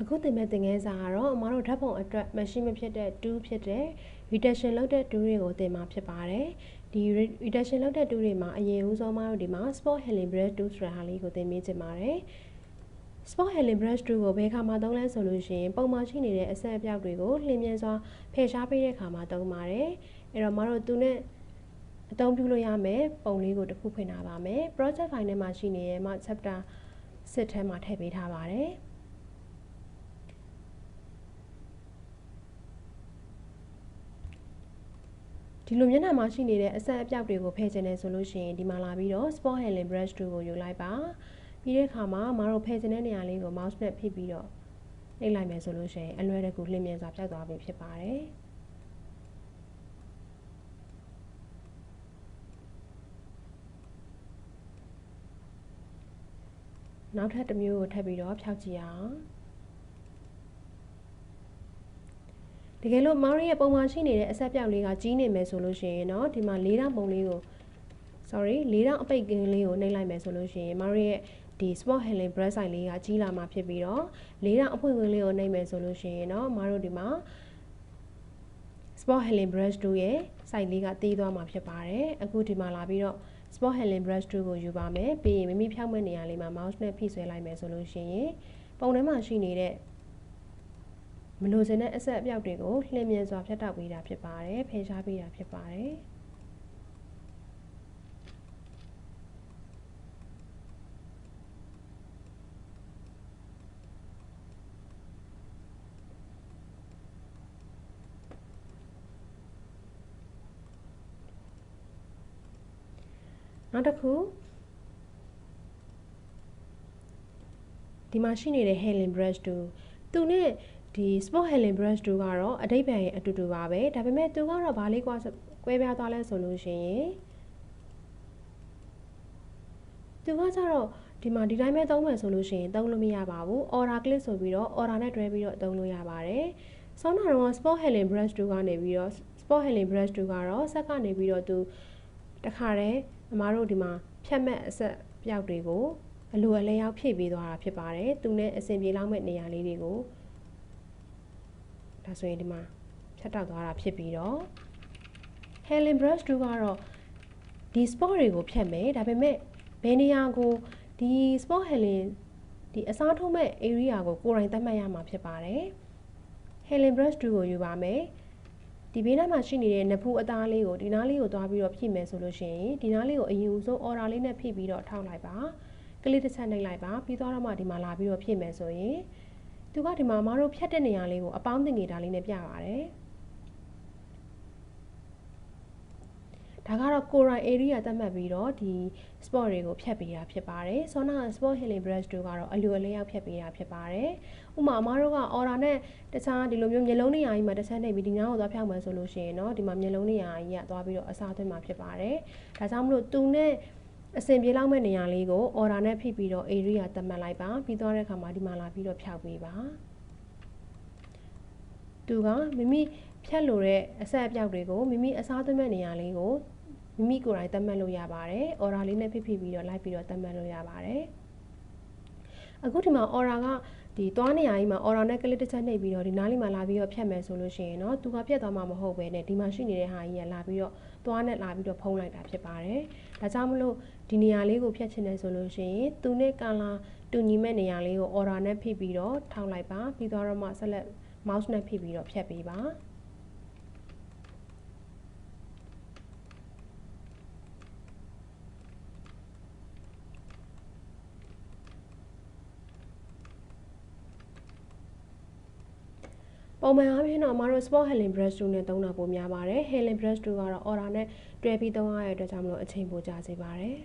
အခုတင်မဲ့သင်ခန်းစာကတော့အမတို့ဓာတ်ပုံအတွက် machine မဖြစ်တဲ့ tool ဖြစ်တဲ့ reduction လုပ်တဲ့ tool တွေကိုသင်မှာဖြစ်ပါတယ်ဒီ reduction လုပ်တဲ့ tool တွေမှာအရင်ဦးဆုံးမတို့ဒီမှာ spot healing brush tool ဆိုတာဟာလေးကိုသင်ပေးချင်ပါတယ် spot healing brush tool ကိုဘယ်ခါမှာသုံးလဲဆိုလို့ရှိရင်ပုံမှန်ရှိနေတဲ့အဆက်အပြောက်တွေကိုလျင်မြန်စွာဖယ်ရှားပေးတဲ့အခါမှာသုံးပါတယ်အဲ့တော့မတို့သူနဲ့အသုံးပြုလို့ရမယ်ပုံလေးကိုတစ်ခုဖွင့်ထားပါမယ် project file ထဲမှာရှိနေတဲ့ chapter 6 ထဲမှာထည့်ပေးထားပါတယ်ဒီလိုမျက်နှာမှာရှိနေတဲ့အဆက်အပြောက်တွေကိုဖယ်ချင်တယ်ဆိုလို့ရှိရင်ဒီမှာလာပြီးတော့ spot healing brush tool ကိုယူလိုက်ပါပြီးတဲ့အခါမှာမတို့ဖယ်ချင်တဲ့နေရာလေးကို mouse နဲ့ဖိပြီးတော့နှိပ်လိုက်မယ်ဆိုလို့ရှိရင်အလွယ်တကူလျင်မြန်စွာဖြောက်သွားပြီဖြစ်ပါတယ်နောက်ထပ်တစ်မျိုးကိုထပ်ပြီးတော့ဖြောက်ကြည့်အောင်တကယ်လို့မောင်ရဲ့ပုံမှန်ရှိနေတဲ့အဆက်ပြောက်လေးကကြီးနေမယ်ဆိုလို့ရှိရင်တော့ဒီမှာ၄တောင်ပုံလေးကို ၄တောင်အပိတ်ကင်းလေးကိုနှိပ်လိုက်မယ်ဆိုလို့ရှိရင်မောင်ရဲ့ဒီ spot healing brush size လေးကကြီးလာမှာဖြစ်ပြီးတော့၄တောင်အဖွင့်ကင်းလေးကိုနှိပ်မယ်ဆိုလို့ရှိရင်တော့မောင်တို့ဒီမှာ spot healing brush tool ရဲ့ size လေးကသေးသွားမှာဖြစ်ပါတယ်အခုဒီမှာလာပြီးတော့ spot healing brush tool ကိုယူပါမယ်ပြီးရင်မိမိဖြောက်မဲ့နေရာလေးမှာ mouse နဲ့ဖိဆွဲလိုက်မယ်ဆိုလို့ရှိရင်ပုံထဲမှာရှိနေတဲ့မလိုချင်တဲ့အဆက်အပြောက်တွေကိုလျင်မြန်စွာဖြတ်တောက်ပေးတာဖြစ်ပါတယ်ဖယ်ရှားပေးတာဖြစ်ပါတယ်နောက်တစ်ခုဒီမှာရှိနေတဲ့ healing brush tool သူနဲ့ဒီ spot healing brush tool ကတော့အဓိပ္ပာယ်အတူတူပါပဲဒါပေမဲ့သူကတော့ဘာလေးကွဲပြားသွားလဲဆိုလို့ရှိရင်သူကကျတော့ဒီမှာဒီတိုင်းပဲသုံးမယ်ဆိုလို့ရှိရင်သုံးလို့မရပါဘူး order click ဆိုပြီးတော့ order နဲ့တွဲပြီးတော့သုံးလို့ရပါတယ်ဆောင်းနာတော့ spot healing brush tool ကနေပြီးတော့ spot healing brush tool ကတော့ဆက်ကနေပြီးတော့သူတခါတည်းအမားတို့ဒီမှာဖြတ်မဲ့အဆက်ပြောက်တွေကိုအလိုအလဲရောက်ဖြည့်ပေးသွားတာဖြစ်ပါတယ်သူနဲ့အဆင်ပြေလောက်မဲ့နေရာလေးတွေကိုဒါဆိုရင်ဒီမှာဖြတ်တောက်သွားတာဖြစ်ပြီးတော့ healing brush tool ကတော့ဒီ spot တွေကိုဖြတ်မယ်ဒါပေမဲ့ဘယ်နေရာကိုဒီ spot healing ဒီအစားထိုးမဲ့ area ကိုကိုယ်တိုင်သတ်မှတ်ရမှာဖြစ်ပါတယ် healing brush tool ကိုယူပါမယ်ဒီဘေးနားမှာရှိနေတဲ့နဖူးအသားလေးကိုဒီနားလေးကိုသွားပြီးတော့ဖြည့်မယ်ဆိုလို့ရှိရင်ဒီနားလေးကိုအရင်ဦးဆုံး order လေးနဲ့ဖြည့်ပြီးတော့ထောက်လိုက်ပါကလစ်တစ်ချက်နှိပ်လိုက်ပါပြီးတော့မှဒီမှာလာပြီးတော့ဖြည့်မယ်ဆိုရင်သူကဒီမှာမတို့ဖြတ်တဲ့နေရာလေးကိုအပေါင်းသင်္ကေတလေးနဲ့ပြပါတယ်ဒါကတော့ကိုရိုင်း area သတ်မှတ်ပြီးတော့ဒီ spot တွေကိုဖြတ်ပေးတာဖြစ်ပါတယ်ဆောနာ spot healing brush tool ကတော့အလိုအလဲရောက်ဖြတ်ပေးတာဖြစ်ပါတယ်ဥပမာအမတို့က order နဲ့တခြားဒီလိုမျိုးမျက်လုံးနေရာကြီးမှာတစ်ချက်နှိပ်ပြီးဒီနားကိုသွားဖြောက်မယ်ဆိုလို့ရှိရင်เนาะဒီမှာမျက်လုံးနေရာကြီးကသွားပြီးတော့အစားသွင်းမှာဖြစ်ပါတယ်ဒါကြောင့်မလို့သူနဲ့အဆင်ပြေလောက်မဲ့နေရာလေးကို order နဲ့ဖိပြီးတော့ area သတ်မှတ်လိုက်ပါပြီးသွားတဲ့အခါမှာဒီမှာလာပြီးတော့ဖြောက်ပေးပါသူကမိမိဖြတ်လို့တဲ့အဆက်အပြောက်တွေကိုမိမိအစားသွင်းမဲ့နေရာလေးကိုမိမိကိုယ်တိုင်သတ်မှတ်လို့ရပါတယ် order လေးနဲ့ဖိပြီးတော့လိုက်ပြီးတော့သတ်မှတ်လို့ရပါတယ်အခုဒီမှာ order ကဒီသွားနေရာကြီးမှာ order နဲ့ click တစ်ချက်နှိပ်ပြီးတော့ဒီနားလေးမှာလာပြီးတော့ဖြတ်မယ်ဆိုလို့ရှိရင်เนาะသူကပြတ်သွားမှာမဟုတ်ပဲねဒီမှာရှိနေတဲ့ဟာကြီးကလာပြီးတော့သွားနဲ့လာပြီးတော့ဖုံးလိုက်တာဖြစ်ပါတယ်ဒါကြောင့်မလို့ဒီနေရာလေးကိုဖြတ်ချင်တယ်ဆိုလို့ရှိရင်သူနဲ့ color တူညီမဲ့နေရာလေးကို order နဲ့ဖိပြီးတော့ထောက်လိုက်ပါပြီးတော့မှ select mouse နဲ့ဖိပြီးတော့ဖြတ်ပေးပါပုံမှန်အားဖြင့်တော့အမတို့ spot healing brush tool နဲ့သုံးတာပိုများပါတယ် healing brush tool ကတော့ order နဲ့တွဲပြီးသုံးရတဲ့အတွက်ကြောင့်မလို့အချိန်ပိုကြာစေပါတယ်